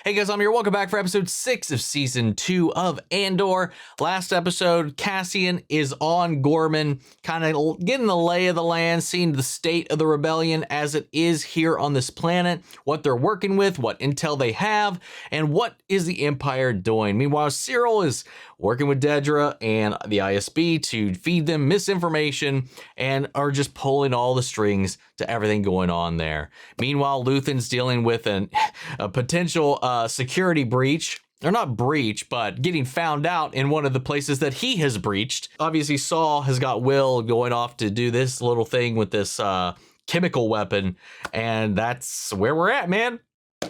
Hey guys, I'm here. Welcome back for episode 6 of season 2 of Andor. Last episode, Cassian is on Ghorman, kind of getting the lay of the land, seeing the state of the rebellion as it is here on this planet, what they're working with, what intel they have, and what is the Empire doing. Meanwhile, Syril is working with Dedra and the ISB to feed them misinformation and are just pulling all the strings to everything going on there. Meanwhile, Luthen's dealing with a potential security breach, or not breach, but getting found out in one of the places that he has breached. Obviously, Saul has got Will going off to do this little thing with this chemical weapon, and that's where we're at, man.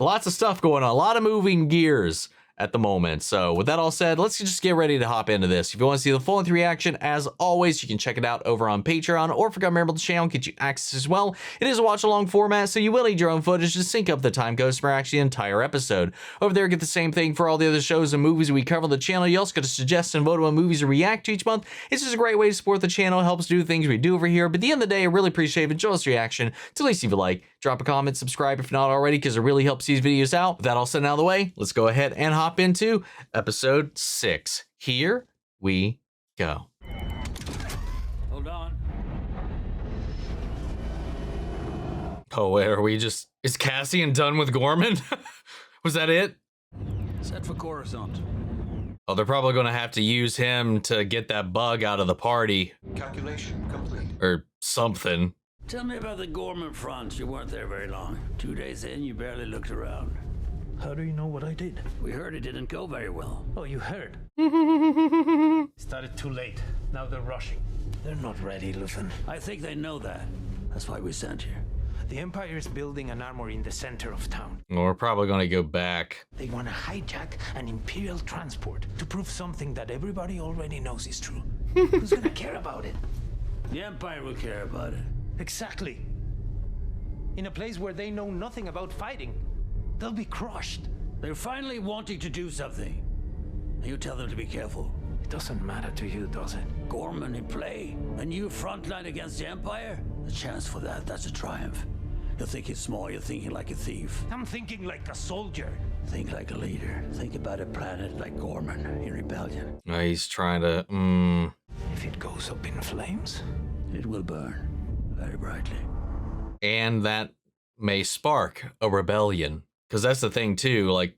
Lots of stuff going on, a lot of moving gears at the moment. So with that all said, let's just get ready to hop into this. If you want to see the full-length reaction, as always, you can check it out over on Patreon, or if you become a member of the channel, get you access as well. It is a watch-along format, so you will need your own footage to sync up the time codes for actually the entire episode. Over there, get the same thing for all the other shows and movies we cover on the channel. You also get to suggest and vote on movies to react to each month. It's just a great way to support the channel. It helps do things we do over here. But at the end of the day, I really appreciate if you enjoy this reaction. To at least leave a like, drop a comment, subscribe if not already, because it really helps these videos out. With that all said and out of the way, let's go ahead and hop into episode 6. Here we go. Hold on. Oh, wait, are we just... Is Cassian done with Ghorman? Was that it? Set for Coruscant. Oh, they're probably going to have to use him to get that bug out of the party. Calculation complete. Or something. Tell me about the Ghorman front. You weren't there very long. 2 days in, you barely looked around. How do you know what I did? We heard it didn't go very well. Oh, you heard? Started too late. Now they're rushing. They're not ready, Luthen. I think they know that. That's why we sent you. The Empire is building an armory in the center of town. Well, we're probably going to go back. They want to hijack an Imperial transport to prove something that everybody already knows is true. Who's gonna care about it? The Empire will care about it. Exactly. In a place where they know nothing about fighting, they'll be crushed. They're finally wanting to do something. You tell them to be careful. It doesn't matter to you, does it? Ghorman in play. A new front line against the Empire? A chance for that, that's a triumph. You're thinking small, you're thinking like a thief. I'm thinking like a soldier. Think like a leader. Think about a planet like Ghorman in rebellion. He's trying to, If it goes up in flames? It will burn very brightly. And that may spark a rebellion. Because that's the thing, too. Like,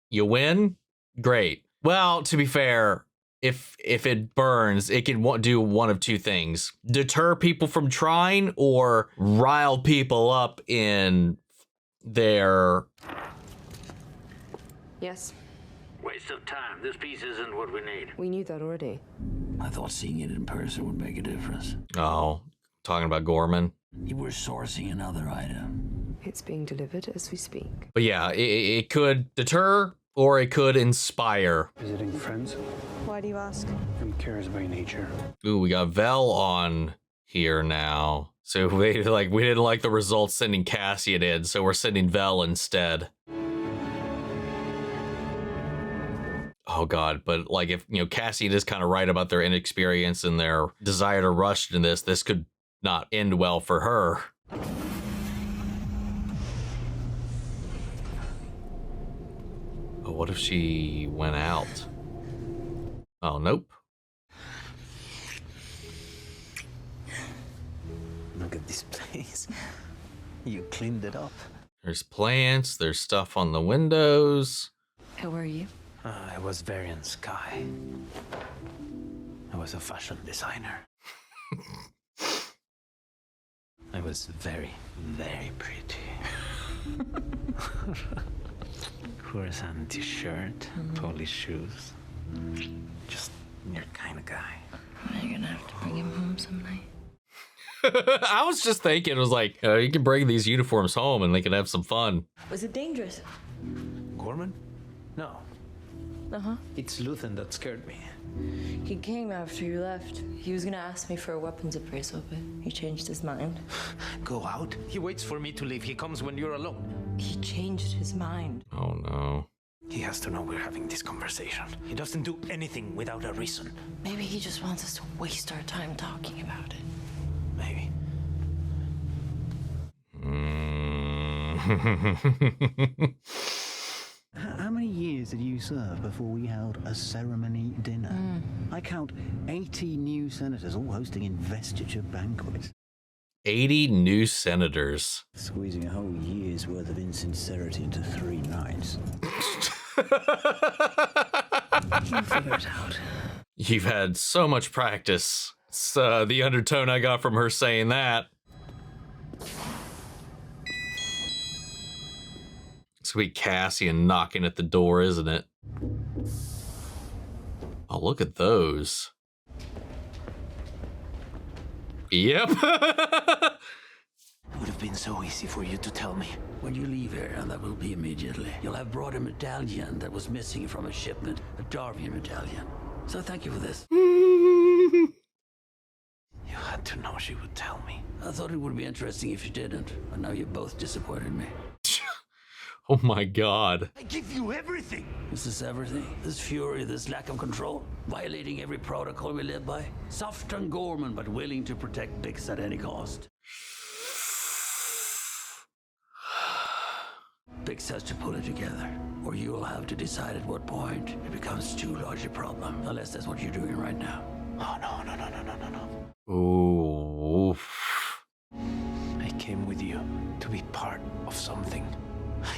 you win? Great. Well, to be fair, if it burns, it can do one of two things. Deter people from trying, or rile people up in their... Yes, Waste of time. This piece isn't what we need. we knew that already. I thought seeing it in person would make a difference. Oh, talking about Ghorman. You were sourcing another item. It's being delivered as we speak. But yeah, it could deter, or it could inspire. Visiting friends? Why do you ask? I'm curious by nature. Ooh, we got Vel on here now. So we didn't like the results sending Cassian in, so we're sending Vel instead. Oh god, but like if Cassian is kind of right about their inexperience and their desire to rush in this could not end well for her. Oh, what if she went out? Oh, nope. Look at this place. You cleaned it up. There's plants, there's stuff on the windows. How are you? I was Varian Sky. I was a fashion designer. I was very, very pretty. Coruscant t-shirt, polished shoes. Just your kind of guy. You're gonna have to bring him home some night. I was just thinking, it was like, you can bring these uniforms home and they can have some fun. Was it dangerous? Ghorman? No. Uh-huh. It's Luthen that scared me. He came after you left. He was gonna ask me for a weapons appraisal, but he changed his mind. Go out? He waits for me to leave. He comes when you're alone. He changed his mind. Oh no. He has to know we're having this conversation. He doesn't do anything without a reason. Maybe he just wants us to waste our time talking about it. Maybe. years did you serve before we held a ceremony dinner? I count 80 new senators all hosting investiture banquets. 80 new senators. Squeezing a whole year's worth of insincerity into 3 nights. You'll figure it out. You've had so much practice. It's the undertone I got from her saying that. It's gonna be Cassian knocking at the door, isn't it? Oh, look at those. Yep. It would have been so easy for you to tell me. When you leave here, and that will be immediately, you'll have brought a medallion that was missing from a shipment, a Darvian medallion. So thank you for this. You had to know she would tell me. I thought it would be interesting if you didn't, but now you both disappointed me. Oh my god. I give you everything. Is this everything? This fury, this lack of control? Violating every protocol we live by? Soft on Ghorman, but willing to protect Bix at any cost. Bix has to pull it together, or you will have to decide at what point it becomes too large a problem. Unless that's what you're doing right now. Oh, no. Ooh. I came with you to be part of something.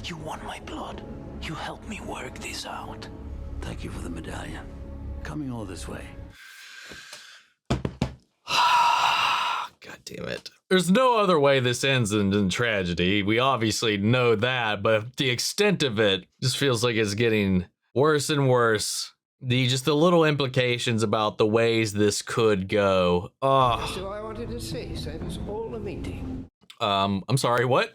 You won my blood. You helped me work this out. Thank you for the medallion. Coming all this way. God damn it. There's no other way this ends than in tragedy. We obviously know that, but the extent of it just feels like it's getting worse and worse. Just the little implications about the ways this could go. That's what I wanted to say. So it was all a meeting. I'm sorry, what?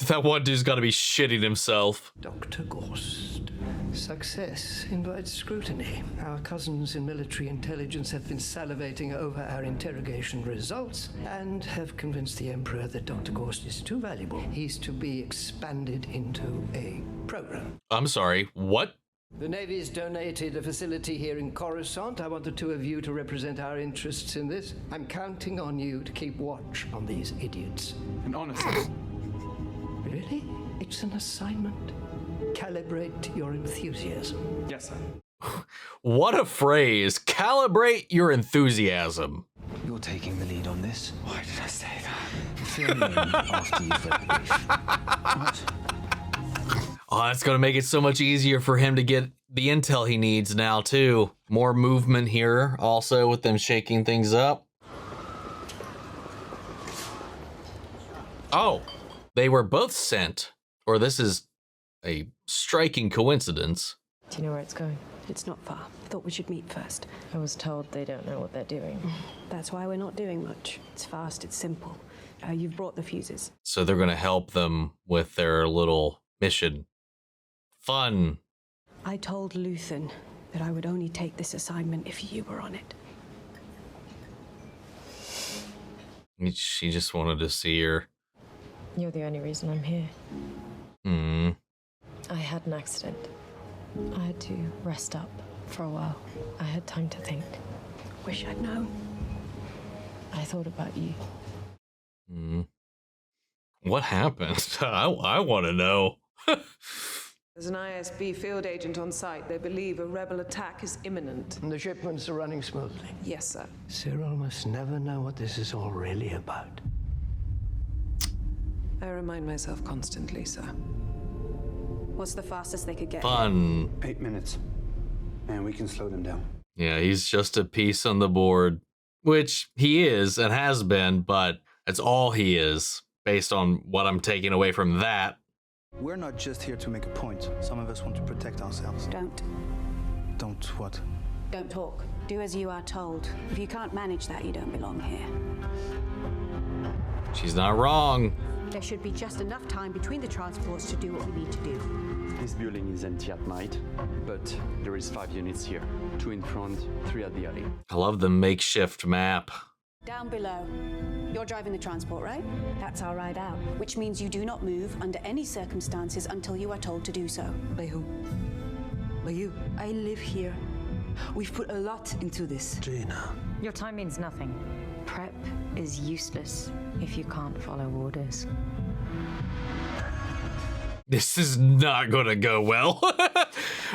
That one dude's gotta be shitting himself. Dr. Gorst. Success invites scrutiny. Our cousins in military intelligence have been salivating over our interrogation results and have convinced the Emperor that Dr. Gorst is too valuable. He's to be expanded into a program. I'm sorry, what? The Navy's donated a facility here in Coruscant. I want the two of you to represent our interests in this. I'm counting on you to keep watch on these idiots. And honestly, Really? It's an assignment. Calibrate your enthusiasm. yes, sir. What a phrase. Calibrate your enthusiasm. You're taking the lead on this. Why did I say that? Fill me in after you've read the brief. What? Oh, that's gonna make it so much easier for him to get the intel he needs now, too. More movement here, also, with them shaking things up. Oh, they were both sent. Or this is a striking coincidence. Do you know where it's going? It's not far. Thought we should meet first. I was told they don't know what they're doing. That's why we're not doing much. It's fast, it's simple. You've brought the fuses. So they're gonna help them with their little mission. Fun. I told Luthen that I would only take this assignment if you were on it. She just wanted to see her. You're the only reason I'm here. I had an accident. I had to rest up for a while. I had time to think. Wish I'd known. I thought about you. What happened? I want to know. There's an ISB field agent on site. They believe a rebel attack is imminent. And the shipments are running smoothly. Yes, sir. Syril must never know what this is all really about. I remind myself constantly, sir. What's the fastest they could get? Fun. 8 minutes. And we can slow them down. Yeah, he's just a piece on the board. Which he is and has been, but that's all he is, based on what I'm taking away from that. We're not just here to make a point. Some of us want to protect ourselves. Don't. Don't what? Don't talk. Do as you are told. If you can't manage that, you don't belong here. She's not wrong. There should be just enough time between the transports to do what we need to do. This building is empty at night, but there is 5 units here. 2 in front, 3 at the alley. I love the makeshift map. Down below. You're driving the transport, right? That's our ride out. Which means you do not move under any circumstances until you are told to do so. By who? By you. I live here. We've put a lot into this. Jaina. Your time means nothing. Prep is useless if you can't follow orders. this is not gonna go well.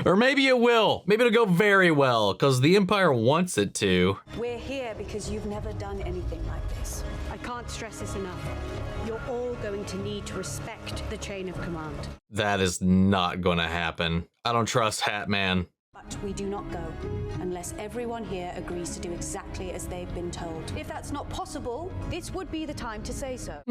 Or maybe it will. Maybe it'll go very well, because the Empire wants it to. We're here because you've never done anything like this. I can't stress this enough. You're all going to need to respect the chain of command. That is not gonna happen. I don't trust Hat Man. But we do not go unless everyone here agrees to do exactly as they've been told. If that's not possible, this would be the time to say so.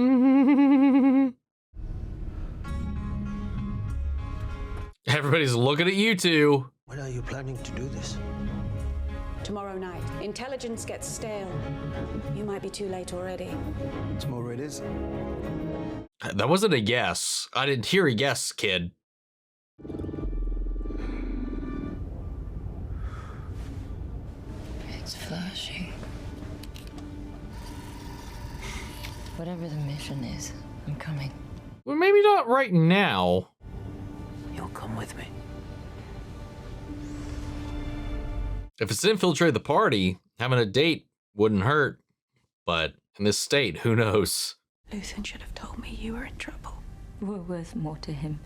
Everybody's looking at you two. When are you planning to do this? Tomorrow night. Intelligence gets stale. You might be too late already. Tomorrow it is. That wasn't a yes. I didn't hear a yes, kid. It's flashing. Whatever the mission is, I'm coming. Well, maybe not right now. You'll come with me. If it's to infiltrate the party, having a date wouldn't hurt. But in this state, who knows? Luthen should have told me you were in trouble. We're worth more to him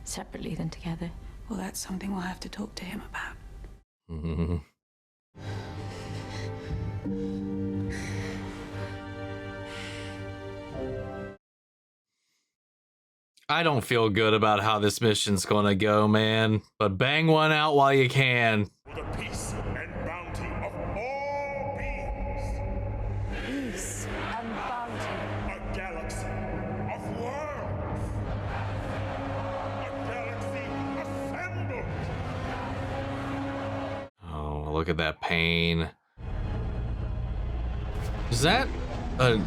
separately than together. Well, that's something we'll have to talk to him about. I don't feel good about how this mission's gonna go, man. But bang one out while you can. For the peace and bounty of all beings. Peace and bounty. A galaxy of worlds. A galaxy assembled. Oh, look at that pain. Is that a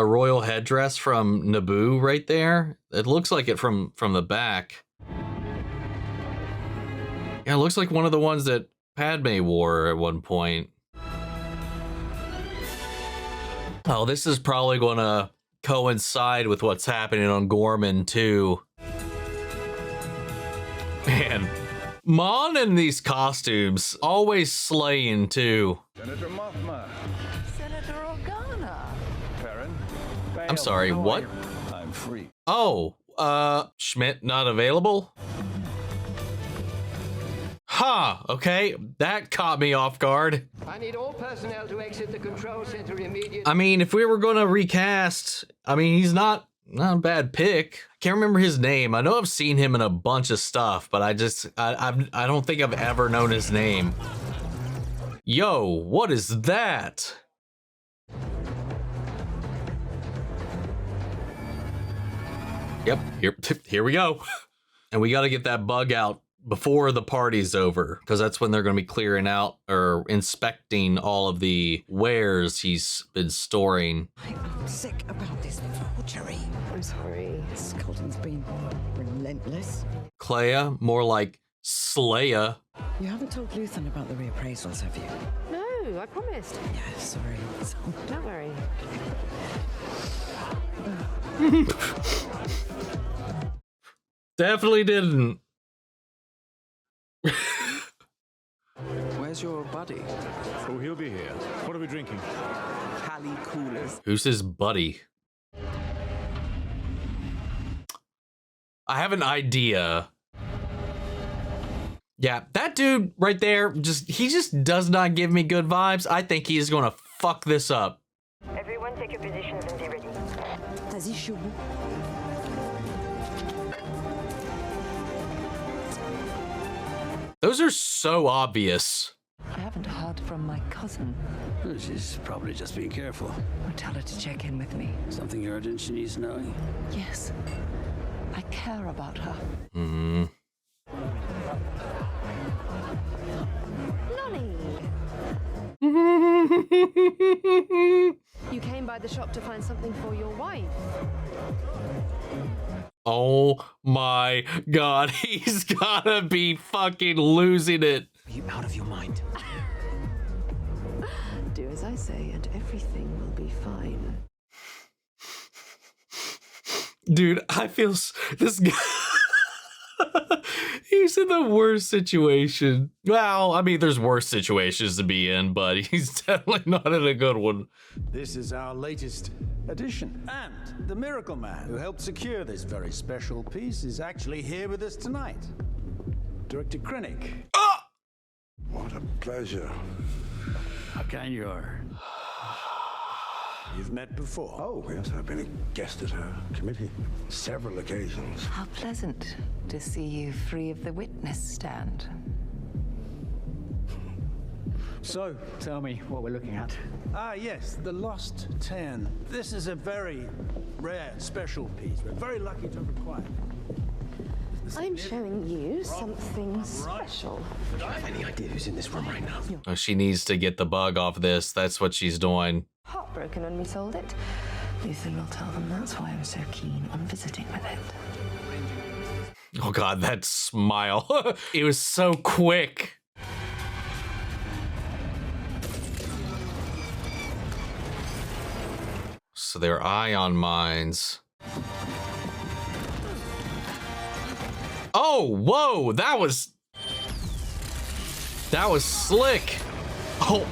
royal headdress from Naboo right there? It looks like it from the back. Yeah, it looks like one of the ones that Padme wore at one point. Oh, this is probably gonna coincide with what's happening on Ghorman too. Man, Mon in these costumes, always slaying too. Senator Mothma. Senator Arjona. Perrin. I'm sorry, what? I'm free. Oh, Schmidt not available? Ha, okay, that caught me off guard. I need all personnel to exit the control center immediately. I mean, if we were gonna recast, I mean, he's not a bad pick. I can't remember his name. I know I've seen him in a bunch of stuff, but I don't think I've ever known his name. Yo, what is that? Yep, here we go. And we gotta get that bug out before the party's over, because that's when they're gonna be clearing out or inspecting all of the wares he's been storing. I'm sick about this forgery. I'm sorry. Skeldon's been relentless. Kleya, more like Sleya. You haven't told Luthen about the reappraisals, have you? No, I promised. Yeah, sorry. Don't worry. Definitely didn't. Where's your buddy? Oh, he'll be here. What are we drinking? Cali coolers. Who's his buddy? I have an idea. Yeah, that dude right there, he just does not give me good vibes. I think he is gonna fuck this up. Everyone take your positions and be ready. Vas-y, chou. Those are so obvious. I haven't heard from my cousin. She's probably just being careful. I'll tell her to check in with me. Something urgent she needs knowing. Yes. I care about her. Mm-hmm. Nonny! You came by the shop to find something for your wife. Oh my god, he's gotta be fucking losing it. Are you out of your mind? Do as I say and everything will be fine. Dude, I feel this guy. He's in the worst situation. Well, I mean, there's worse situations to be in, but he's definitely not in a good one. This is our latest addition. And the miracle man who helped secure this very special piece is actually here with us tonight. Director Krennic. What a pleasure. You're... You've met before. Oh, yes, I've been a guest at her committee several occasions. How pleasant to see you free of the witness stand. So, tell me what we're looking at. Ah, yes, the Lost 10. This is a very rare, special piece. We're very lucky to have acquired. I'm showing you something special. Do you have any idea who's in this room right now? Oh, she needs to get the bug off this. That's what she's doing. Heartbroken when we sold it. Luthen will tell them that's why I'm so keen on visiting with it. Oh God, that smile. It was so quick. So they're ion mines. Oh, whoa, that was slick. Oh,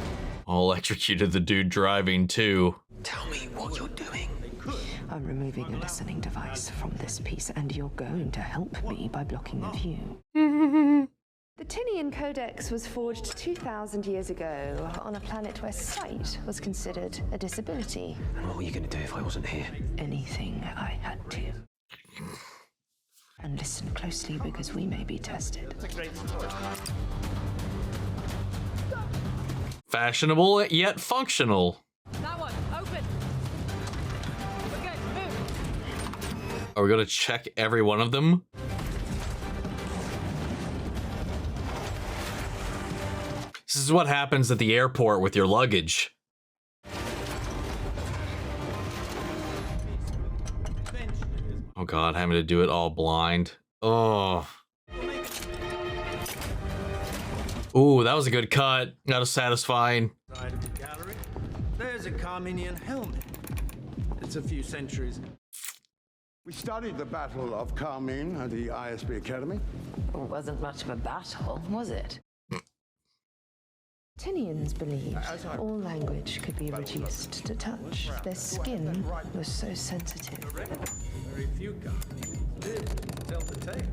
electrocuted the dude driving too. Tell me what you're doing. I'm removing a listening device from this piece, and you're going to help me by blocking the view. The Tinian Codex was forged 2,000 years ago on a planet where sight was considered a disability. And what were you going to do if I wasn't here? Anything I had to. And listen closely because we may be tested. Fashionable yet functional. That one, open. We're good, move. Are we gonna check every one of them? This is what happens at the airport with your luggage. Oh God, having to do it all blind. Oh. Ooh, that was a good cut. That was satisfying. Side of the gallery. There's a Carminian helmet. It's a few centuries. We studied the Battle of Carmine at the ISB Academy. It wasn't much of a battle, was it? Tinians believed all language could be reduced to touch. Their skin was so sensitive. Very few Carminians did tell the tale.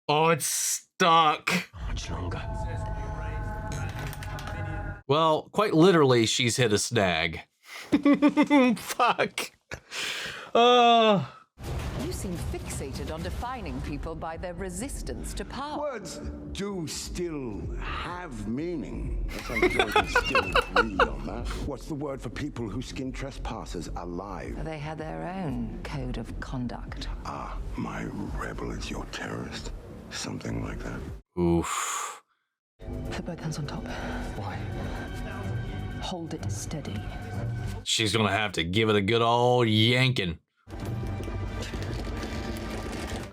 Oh, it's stuck. How much longer? Well, quite literally, she's hit a snag. Fuck. You seem fixated on defining people by their resistance to power. Words do still have meaning. I'm sure we still agree on that. What's the word for people who skin trespassers alive? They had their own code of conduct. Ah, my rebel is your terrorist. Something like that. Oof. Put both hands on top. Why? Hold it steady. She's gonna have to give it a good old yanking.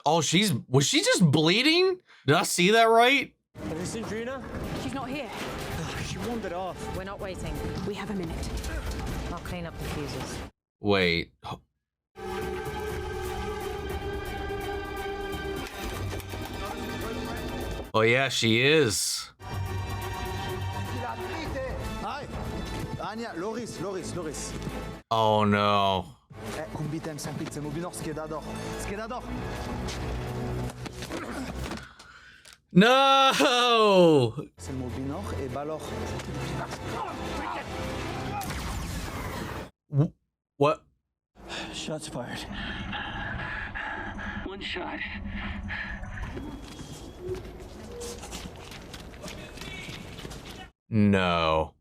Oh, was she just bleeding? Did I see that right? Is this Adria? She's not here. She wandered off. We're not waiting. We have a minute. I'll clean up the fuses. Wait. Oh yeah, she is. Hi. Ania, Loris. Oh no. Kumbitem semplice mobinor skedador. No! C'est mobinor et balor. What? Shots fired. One shot. No.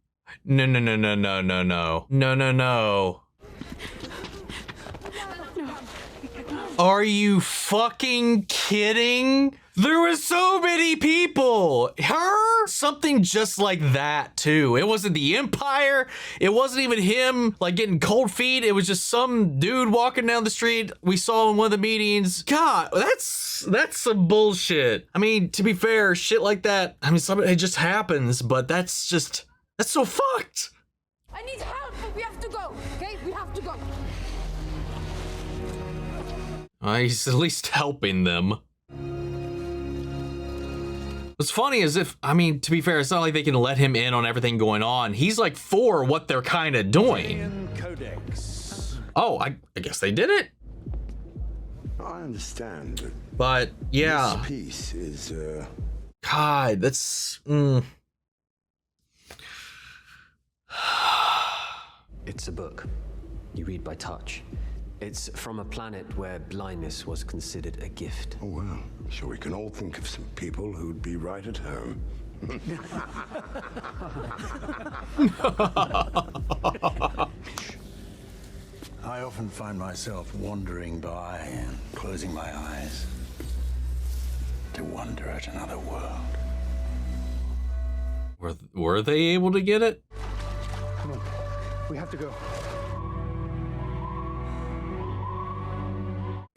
No. Are you fucking kidding? There was so many people. Her? Something just like that too. It wasn't the Empire. It wasn't even him like getting cold feet. It was just some dude walking down the street we saw in one of the meetings. God, that's some bullshit. I mean, to be fair, shit like that, I mean, it just happens, but that's so fucked. I need help. We have to go. Okay, we have to go. He's at least helping them. What's funny is I mean, to be fair, it's not like they can let him in on everything going on. He's like for what they're kind of doing. Codex. Oh, I guess they did it. I understand. But yeah. This piece is God, that's It's a book. You read by touch. It's from a planet where blindness was considered a gift. Oh, well. Sure, we can all think of some people who'd be right at home. I often find myself wandering by and closing my eyes to wonder at another world. Were they able to get it? Come on, we have to go.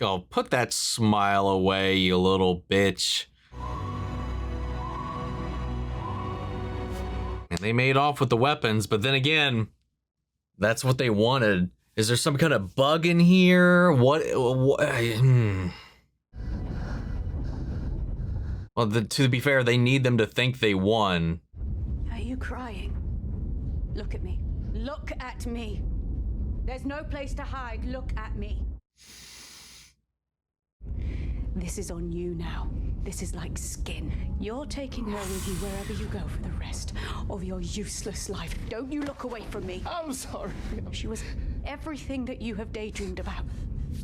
Oh, put that smile away, you little bitch. And they made off with the weapons, but then again, that's what they wanted. Is there some kind of bug in here? What Well, to be fair, they need them to think they won. Are you crying? Look at me. Look at me. There's no place to hide. Look at me. This is on you now. This is like skin. You're taking her with you wherever you go for the rest of your useless life. Don't you look away from me. I'm sorry. She was everything that you have daydreamed about.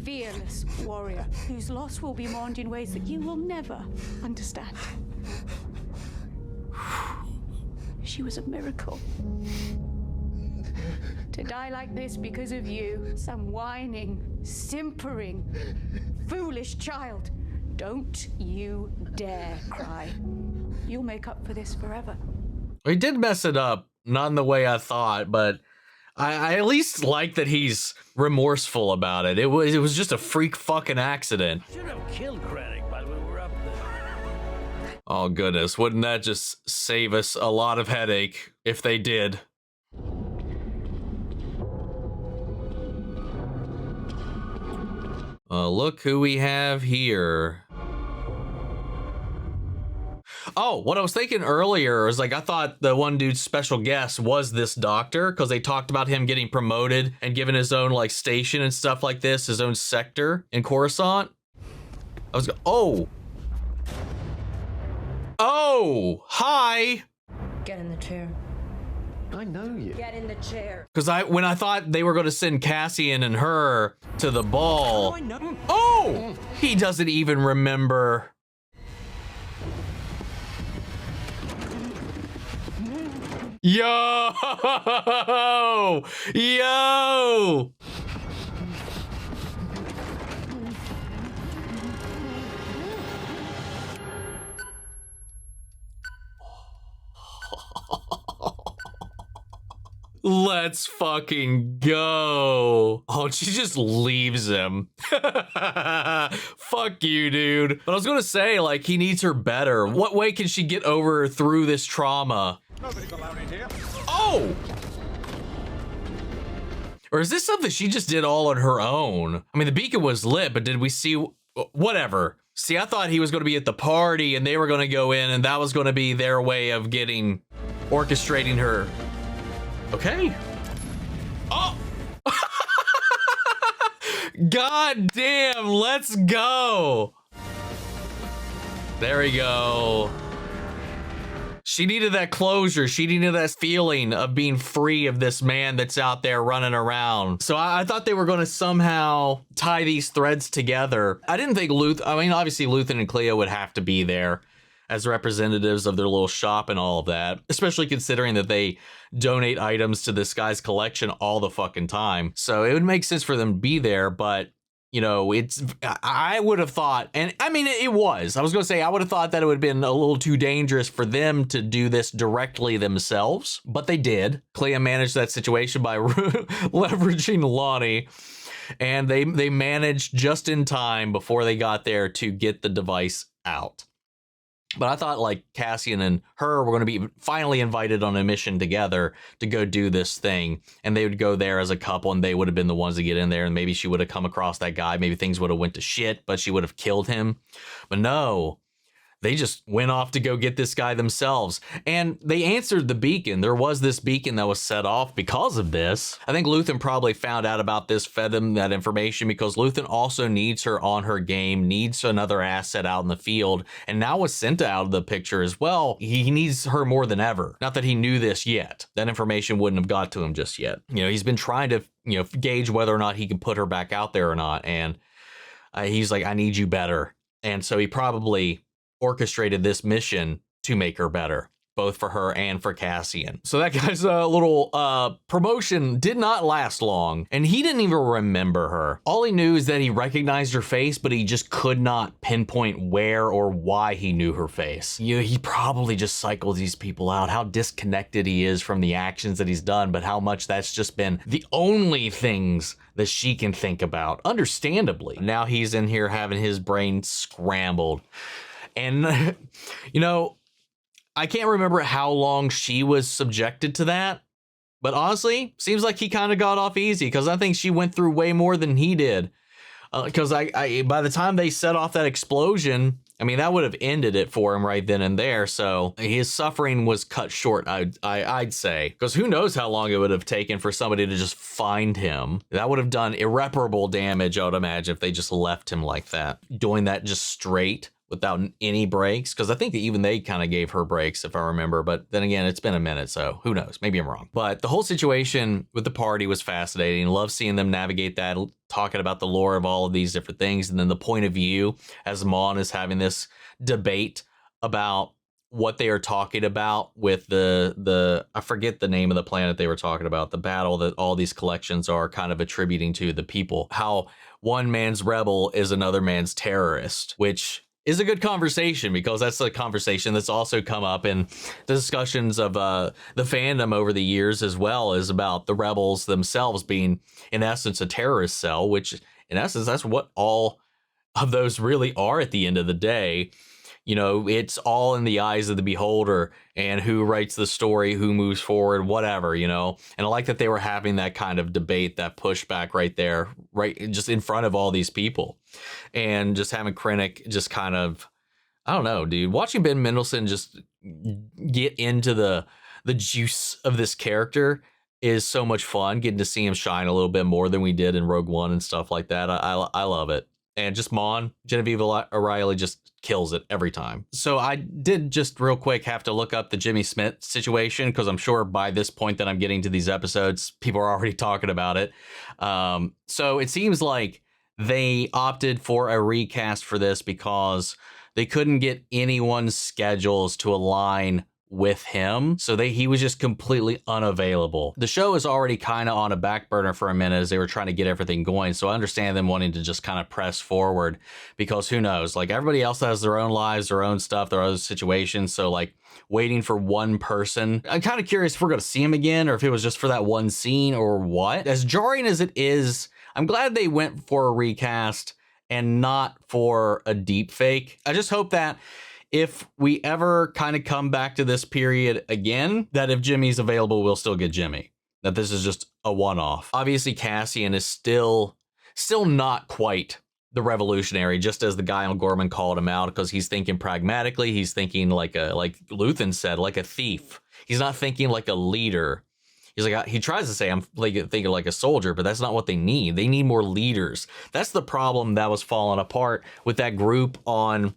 Fearless warrior whose loss will be mourned in ways that you will never understand. She was a miracle. To die like this because of you, some whining, simpering, foolish child. Don't you dare cry. You'll make up for this forever. He did mess it up, not in the way I thought, but I at least like that he's remorseful about it. It was just a freak fucking accident. Should have killed Krennic while we were up there. Oh goodness, wouldn't that just save us a lot of headache if they did? Look who we have here. Oh, what I was thinking earlier is like, I thought the one dude's special guest was this doctor because they talked about him getting promoted and given his own like station and stuff like this, his own sector in Coruscant. Oh, hi. Get in the chair. I know you. Get in the chair. Because when I thought they were going to send Cassian and her to the ball. Oh, he doesn't even remember. Yo! Yo! Let's fucking go. Oh, she just leaves him. Fuck you, dude. But I was gonna say, like, he needs her better. What way can she get over through this trauma? Nobody's allowed in here. Oh! Or is this something she just did all on her own? I mean, the beacon was lit, but did we see... Whatever. See, I thought he was going to be at the party and they were going to go in and that was going to be their way of orchestrating her. Okay. Oh! God damn, let's go. There we go. She needed that closure. She needed that feeling of being free of this man that's out there running around. So I thought they were going to somehow tie these threads together. I didn't think obviously Luthen and Kleya would have to be there as representatives of their little shop and all of that, especially considering that they donate items to this guy's collection all the fucking time. So it would make sense for them to be there, but you know, I would have thought, and I mean, I was going to say, I would have thought that it would have been a little too dangerous for them to do this directly themselves, but they did. Kleya managed that situation by leveraging Lonnie, and they managed just in time before they got there to get the device out. But I thought like Cassian and her were going to be finally invited on a mission together to go do this thing. And they would go there as a couple and they would have been the ones to get in there. And maybe she would have come across that guy. Maybe things would have went to shit, but she would have killed him. But no, they just went off to go get this guy themselves. And they answered the beacon. There was this beacon that was set off because of this. I think Luthen probably found out about this, fed them that information, because Luthen also needs her on her game, needs another asset out in the field. And now with Cinta out of the picture as well, he needs her more than ever. Not that he knew this yet. That information wouldn't have got to him just yet. You know, he's been trying to, you know, gauge whether or not he can put her back out there or not. And he's like, I need you better. And so he probably orchestrated this mission to make her better, both for her and for Cassian. So that guy's little promotion did not last long, and he didn't even remember her. All he knew is that he recognized her face, but he just could not pinpoint where or why he knew her face. You know, he probably just cycles these people out, how disconnected he is from the actions that he's done, but how much that's just been the only things that she can think about, understandably. Now he's in here having his brain scrambled. And, you know, I can't remember how long she was subjected to that, but honestly, seems like he kind of got off easy, because I think she went through way more than he did. Because by the time they set off that explosion, I mean, that would have ended it for him right then and there. So his suffering was cut short, I'd say, because who knows how long it would have taken for somebody to just find him. That would have done irreparable damage, I would imagine, if they just left him like that, doing that just straight, without any breaks, because I think that even they kind of gave her breaks, if I remember. But then again, it's been a minute, so who knows? Maybe I'm wrong. But the whole situation with the party was fascinating. Love seeing them navigate that, talking about the lore of all of these different things, and then the point of view as Mon is having this debate about what they are talking about with the I forget the name of the planet they were talking about, the battle that all these collections are kind of attributing to the people, how one man's rebel is another man's terrorist, which is a good conversation, because that's a conversation that's also come up in discussions of the fandom over the years, as well as about the rebels themselves being, in essence, a terrorist cell, which in essence, that's what all of those really are at the end of the day. You know, it's all in the eyes of the beholder and who writes the story, who moves forward, whatever, you know. And I like that they were having that kind of debate, that pushback right there, right just in front of all these people. And just having Krennic just kind of, I don't know, dude, watching Ben Mendelsohn just get into the juice of this character is so much fun. Getting to see him shine a little bit more than we did in Rogue One and stuff like that. I love it. And just Mon, Genevieve O'Reilly just kills it every time. So I did just real quick have to look up the Jimmy Smith situation, because I'm sure by this point that I'm getting to these episodes, people are already talking about it. So it seems like they opted for a recast for this because they couldn't get anyone's schedules to align with him. So he was just completely unavailable. The show is already kind of on a back burner for a minute as they were trying to get everything going. So I understand them wanting to just kind of press forward, because who knows, like everybody else has their own lives, their own stuff, their own situations. So like waiting for one person, I'm kind of curious if we're going to see him again, or if it was just for that one scene or what. As jarring as it is, I'm glad they went for a recast and not for a deep fake. I just hope that if we ever kind of come back to this period again, that if Jimmy's available, we'll still get Jimmy. That this is just a one-off. Obviously, Cassian is still not quite the revolutionary, just as the guy on Ghorman called him out, because he's thinking pragmatically. He's thinking like Luthen said, like a thief. He's not thinking like a leader. He's like, he tries to say, I'm like thinking like a soldier, but that's not what they need. They need more leaders. That's the problem that was falling apart with that group on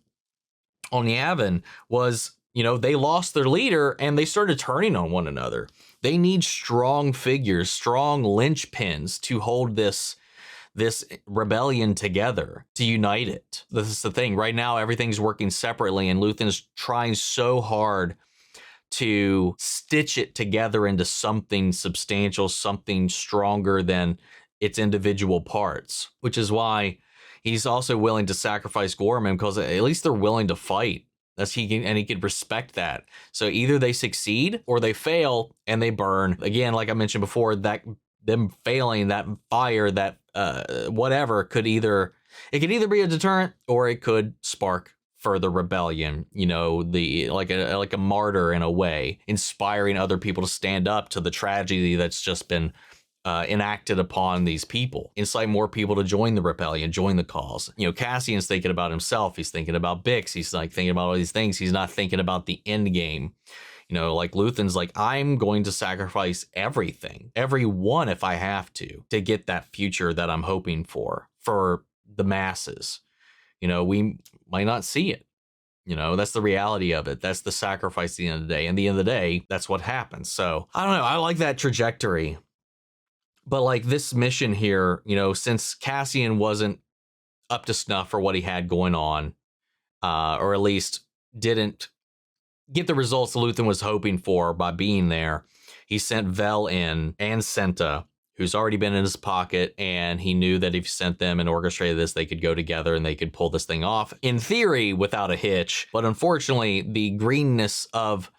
Yavin, was, you know, they lost their leader and they started turning on one another. They need strong figures, strong linchpins to hold this rebellion together, to unite it. This is the thing. Right now, everything's working separately, and Luthen's trying so hard to stitch it together into something substantial, something stronger than its individual parts, which is why he's also willing to sacrifice Ghorman, because at least they're willing to fight. He could respect that. So either they succeed or they fail and they burn. Again, like I mentioned before, that them failing, that fire, that whatever could either be a deterrent or it could spark further rebellion. You know, like a martyr in a way, inspiring other people to stand up to the tragedy that's just been enacted upon these people, incite more people to join the rebellion, join the cause. You know, Cassian's thinking about himself. He's thinking about Bix. He's like thinking about all these things. He's not thinking about the end game. You know, like Luthen's like, I'm going to sacrifice everything, everyone if I have to get that future that I'm hoping for the masses. You know, we might not see it. You know, that's the reality of it. That's the sacrifice at the end of the day. And at the end of the day, that's what happens. So I don't know. I like that trajectory. But like this mission here, you know, since Cassian wasn't up to snuff for what he had going on, or at least didn't get the results Luthen was hoping for by being there, he sent Vel in and Cinta, who's already been in his pocket, and he knew that if he sent them and orchestrated this, they could go together and they could pull this thing off, in theory, without a hitch. But unfortunately, the greenness of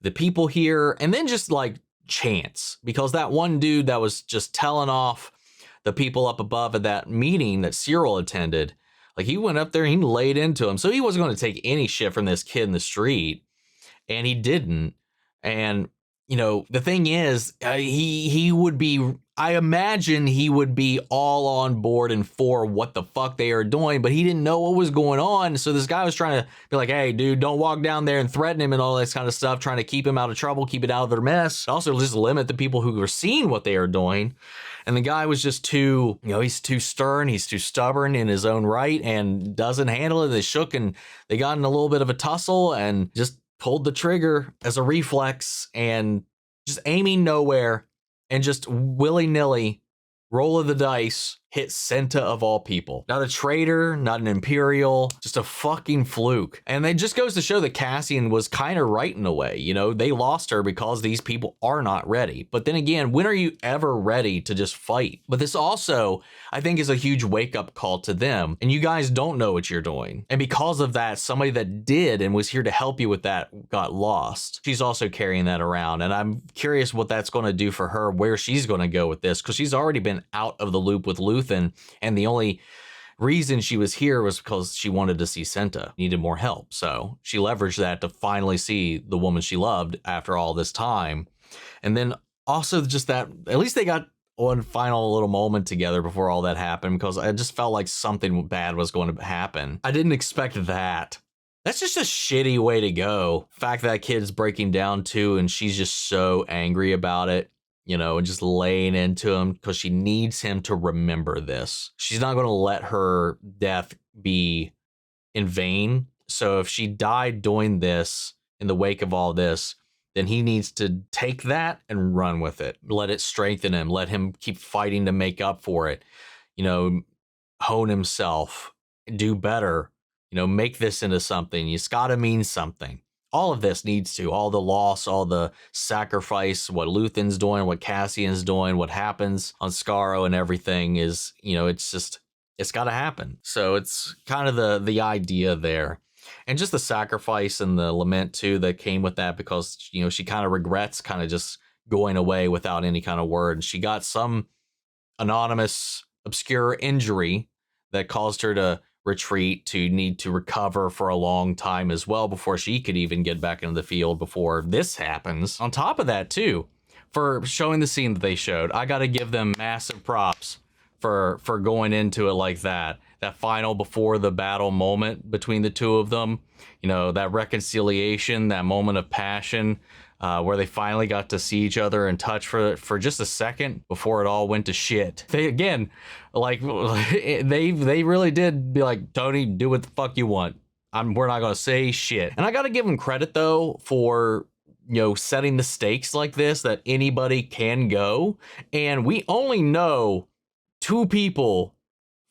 the people here, and then just like chance, because that one dude that was just telling off the people up above at that meeting that Syril attended, like he went up there and he laid into him. So he wasn't going to take any shit from this kid in the street, and he didn't. And you know, the thing is, he would be, I imagine he would be all on board and for what the fuck they are doing, but he didn't know what was going on. So this guy was trying to be like, hey, dude, don't walk down there and threaten him and all this kind of stuff, trying to keep him out of trouble, keep it out of their mess. Also, just limit the people who are seeing what they are doing. And the guy was just too, you know, he's too stern, he's too stubborn in his own right and doesn't handle it. They shook and they got in a little bit of a tussle and just pulled the trigger as a reflex and just aiming nowhere and just willy-nilly roll of the dice hit Cinta of all people. Not a traitor, not an Imperial, just a fucking fluke. And it just goes to show that Cassian was kind of right in a way. You know, they lost her because these people are not ready. But then again, when are you ever ready to just fight? But this also, I think, is a huge wake-up call to them. And you guys don't know what you're doing. And because of that, somebody that did and was here to help you with that got lost. She's also carrying that around. And I'm curious what that's going to do for her, where she's going to go with this, because she's already been out of the loop with Luthen. And the only reason she was here was because she wanted to see Cinta, needed more help. So she leveraged that to finally see the woman she loved after all this time. And then also just that, at least they got one final little moment together before all that happened, because I just felt like something bad was going to happen. I didn't expect that. That's just a shitty way to go. The fact that kid's breaking down too, and she's just so angry about it. You know, and just laying into him because she needs him to remember this. She's not going to let her death be in vain. So if she died doing this in the wake of all this, then he needs to take that and run with it. Let it strengthen him. Let him keep fighting to make up for it. You know, hone himself, do better. You know, make this into something. It's got to mean something. All of this needs to, all the loss, all the sacrifice, what Luthen's doing, what Cassian's doing, what happens on Skaro and everything is, you know, it's just, it's got to happen. So it's kind of the idea there. And just the sacrifice and the lament too that came with that, because, you know, she kind of regrets kind of just going away without any kind of word. And she got some anonymous, obscure injury that caused her to retreat, to need to recover for a long time as well before she could even get back into the field before this happens. On top of that too, for showing the scene that they showed, I got to give them massive props for going into it like that. That final before the battle moment between the two of them, you know, that reconciliation, that moment of passion, where they finally got to see each other and touch for just a second before it all went to shit. They, again, like, they really did be like, Tony, do what the fuck you want. We're not going to say shit. And I got to give them credit, though, for, you know, setting the stakes like this, that anybody can go. And we only know 2 people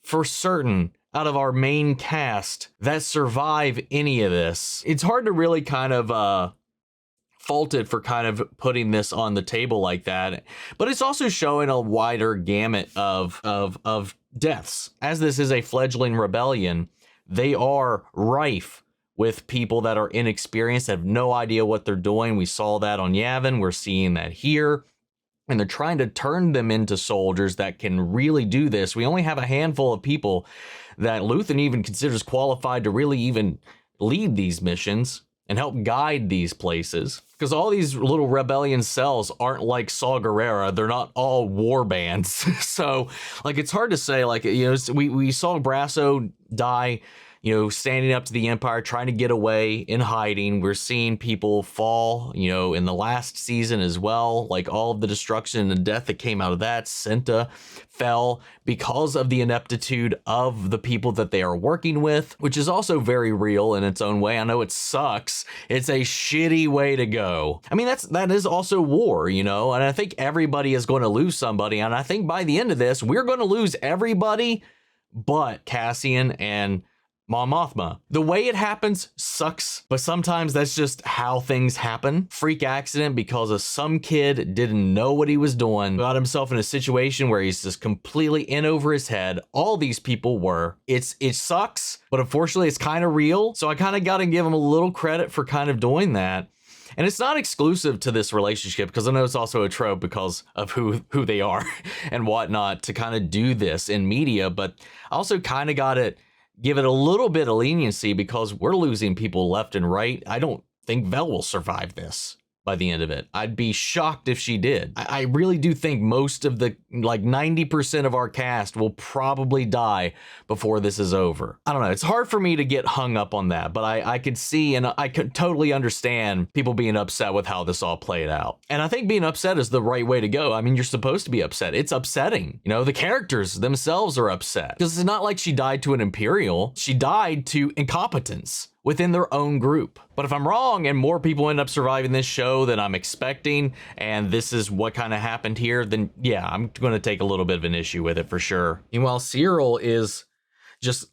for certain out of our main cast that survive any of this. It's hard to really kind of, faulted for kind of putting this on the table like that, but it's also showing a wider gamut of deaths. As this is a fledgling rebellion, they are rife with people that are inexperienced, have no idea what they're doing. We saw that on Yavin, we're seeing that here, and they're trying to turn them into soldiers that can really do this. We only have a handful of people that Luthen even considers qualified to really even lead these missions. and help guide these places. Because all these little rebellion cells aren't like Saw Gerrera. They're not all war bands. So, like, it's hard to say, like, you know, we saw Brasso die, you know, standing up to the Empire, trying to get away in hiding. We're seeing people fall, you know, in the last season as well. Like, all of the destruction and death that came out of that. Cinta fell because of the ineptitude of the people that they are working with, which is also very real in its own way. I know it sucks. It's a shitty way to go. I mean, that is also war, you know, and I think everybody is going to lose somebody. And I think by the end of this, we're going to lose everybody but Cassian and Mothma. The way it happens sucks, but sometimes that's just how things happen. Freak accident because of some kid didn't know what he was doing, got himself in a situation where he's just completely in over his head. All these people were. It sucks, but unfortunately it's kind of real. So I kind of got to give him a little credit for kind of doing that. And it's not exclusive to this relationship, because I know it's also a trope because of who they are and whatnot to kind of do this in media, but I also kind of got to give it a little bit of leniency because we're losing people left and right. I don't think Vel will survive this by the end of it. I'd be shocked if she did. I really do think most of the, like 90% of our cast will probably die before this is over. I don't know. It's hard for me to get hung up on that, but I could see and I could totally understand people being upset with how this all played out. And I think being upset is the right way to go. I mean, you're supposed to be upset. It's upsetting. You know, the characters themselves are upset because it's not like she died to an Imperial. She died to incompetence within their own group. But if I'm wrong and more people end up surviving this show than I'm expecting, and this is what kind of happened here, then yeah, I'm going to take a little bit of an issue with it for sure. Meanwhile, Syril is just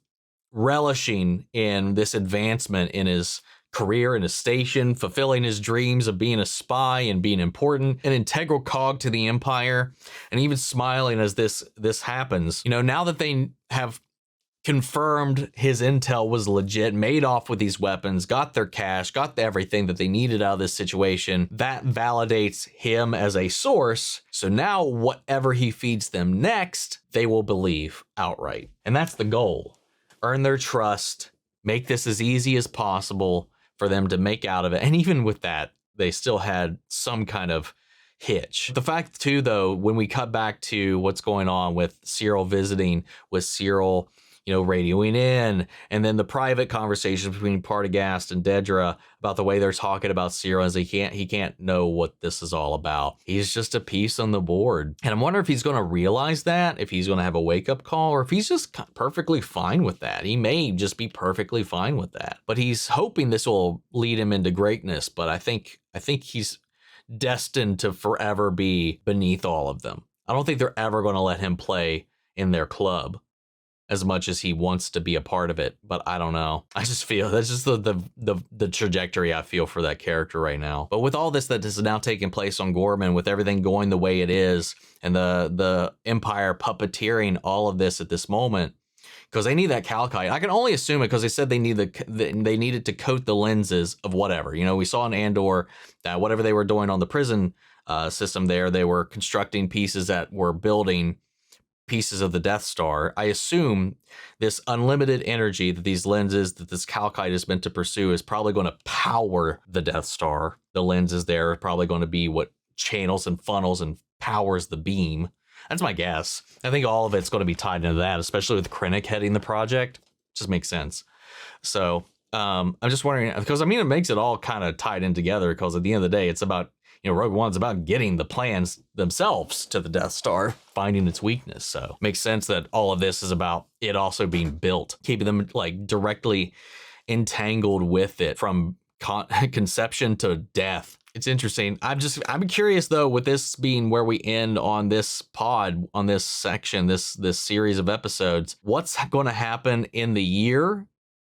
relishing in this advancement in his career and his station, fulfilling his dreams of being a spy and being important, an integral cog to the Empire, and even smiling as this happens. You know, now that they have confirmed his intel was legit, made off with these weapons, got their cash, got everything that they needed out of this situation, that validates him as a source. So now whatever he feeds them next, they will believe outright. And that's the goal. Earn their trust, make this as easy as possible for them to make out of it. And even with that, they still had some kind of hitch. The fact too, though, when we cut back to what's going on with Syril visiting, with Syril, you know, radioing in, and then the private conversations between Partagast and Dedra about the way they're talking about Syril, as he can't know what this is all about. He's just a piece on the board. And I'm wondering if he's going to realize that, if he's going to have a wake-up call, or if he's just perfectly fine with that. He may just be perfectly fine with that. But he's hoping this will lead him into greatness, but I think he's destined to forever be beneath all of them. I don't think they're ever going to let him play in their club as much as he wants to be a part of it, but I don't know. I just feel that's just the trajectory I feel for that character right now. But with all this that is now taking place on Ghorman, with everything going the way it is, and the Empire puppeteering all of this at this moment, because they need that calcite. I can only assume it because they said they needed to coat the lenses of whatever. You know, we saw in Andor that whatever they were doing on the prison system there, they were constructing pieces that were building pieces of the Death Star. I assume this unlimited energy that these lenses, that this calcite is meant to pursue, is probably going to power the Death Star. The lenses there are probably going to be what channels and funnels and powers the beam. That's my guess. I think all of it's going to be tied into that, especially with Krennic heading the project. Just makes sense. So I'm just wondering, because I mean, it makes it all kind of tied in together, because at the end of the day, it's about, you know, Rogue One's about getting the plans themselves to the Death Star, finding its weakness. So it makes sense that all of this is about it also being built, keeping them like directly entangled with it from conception to death. It's interesting. I'm curious though, with this being where we end on this pod, on this section, this series of episodes, what's going to happen in the year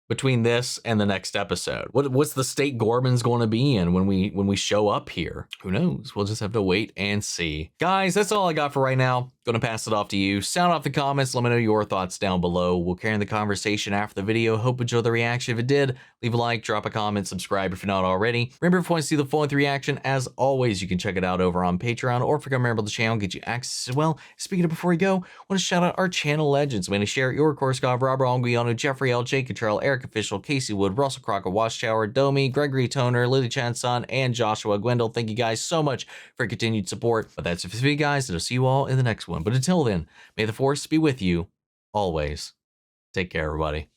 between this and the next episode? What's the state Ghorman's going to be in when we show up here? Who knows? We'll just have to wait and see. Guys, that's all I got for right now. Go Gonna pass it off to you. Sound off the comments. Let me know your thoughts down below. We'll carry on the conversation after the video. Hope you enjoyed the reaction. If it did, leave a like, drop a comment, subscribe if you're not already. Remember, if you want to see the full-length reaction, as always, you can check it out over on Patreon, or if you become a member of the channel, get you access as well. Speaking of before we go, I want to shout out our channel legends. I'm going to share your course, Gough, Robert Onguiano, Jeffrey L, Jake Cottrell, Eric Official, Casey Wood, Russell Crocker, Watchtower, Domi, Gregory Toner, Lily Chanson, and Joshua Gwendol. Thank you guys so much for your continued support. But that's it for this video, guys, and I'll see you all in the next one. But until then, may the Force be with you always. Take care, everybody.